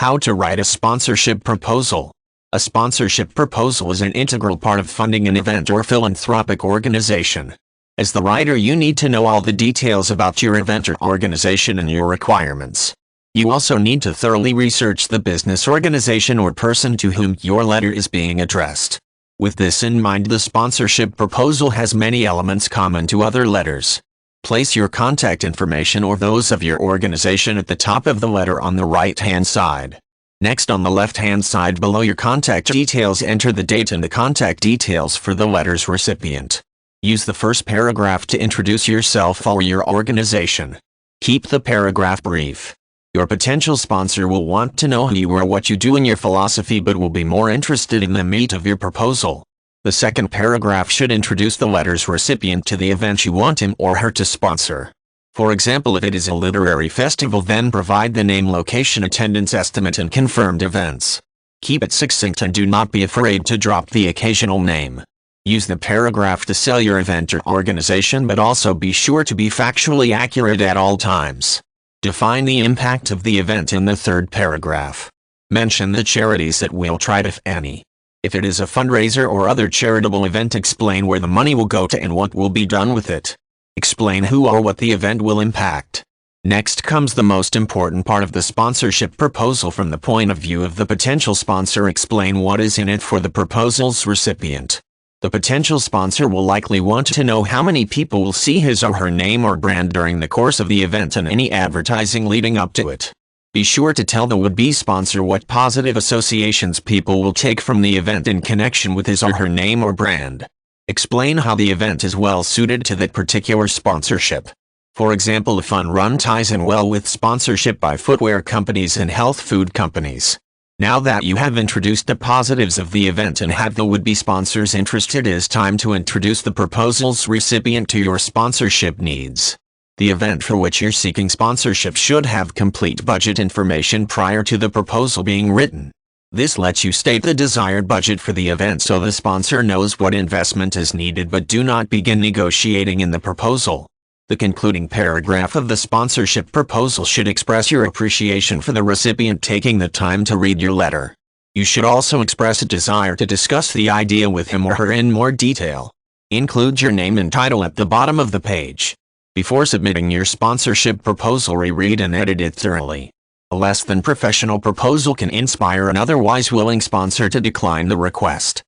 How to write a sponsorship proposal. A sponsorship proposal is an integral part of funding an event or philanthropic organization. As the writer, you need to know all the details about your event or organization and your requirements. You also need to thoroughly research the business, organization, or person to whom your letter is being addressed. With this in mind, the sponsorship proposal has many elements common to other letters. Place your contact information or those of your organization at the top of the letter on the right-hand side. Next, on the left-hand side below your contact details, enter the date and the contact details for the letter's recipient. Use the first paragraph to introduce yourself or your organization. Keep the paragraph brief. Your potential sponsor will want to know who you are, what you do, and your philosophy, but will be more interested in the meat of your proposal. The second paragraph should introduce the letter's recipient to the event you want him or her to sponsor. For example, if it is a literary festival, then provide the name, location, attendance estimate, and confirmed events. Keep it succinct and do not be afraid to drop the occasional name. Use the paragraph to sell your event or organization, but also be sure to be factually accurate at all times. Define the impact of the event in the third paragraph. Mention the charities that will try it, if any. If it is a fundraiser or other charitable event, explain where the money will go to and what will be done with it. Explain who or what the event will impact. Next comes the most important part of the sponsorship proposal from the point of view of the potential sponsor. Explain what is in it for the proposal's recipient. The potential sponsor will likely want to know how many people will see his or her name or brand during the course of the event and any advertising leading up to it. Be sure to tell the would-be sponsor what positive associations people will take from the event in connection with his or her name or brand. Explain how the event is well suited to that particular sponsorship. For example, a fun run ties in well with sponsorship by footwear companies and health food companies. Now that you have introduced the positives of the event and have the would-be sponsors interested, it is time to introduce the proposal's recipient to your sponsorship needs. The event for which you're seeking sponsorship should have complete budget information prior to the proposal being written. This lets you state the desired budget for the event so the sponsor knows what investment is needed, but do not begin negotiating in the proposal. The concluding paragraph of the sponsorship proposal should express your appreciation for the recipient taking the time to read your letter. You should also express a desire to discuss the idea with him or her in more detail. Include your name and title at the bottom of the page. Before submitting your sponsorship proposal, reread and edit it thoroughly. A less than professional proposal can inspire an otherwise willing sponsor to decline the request.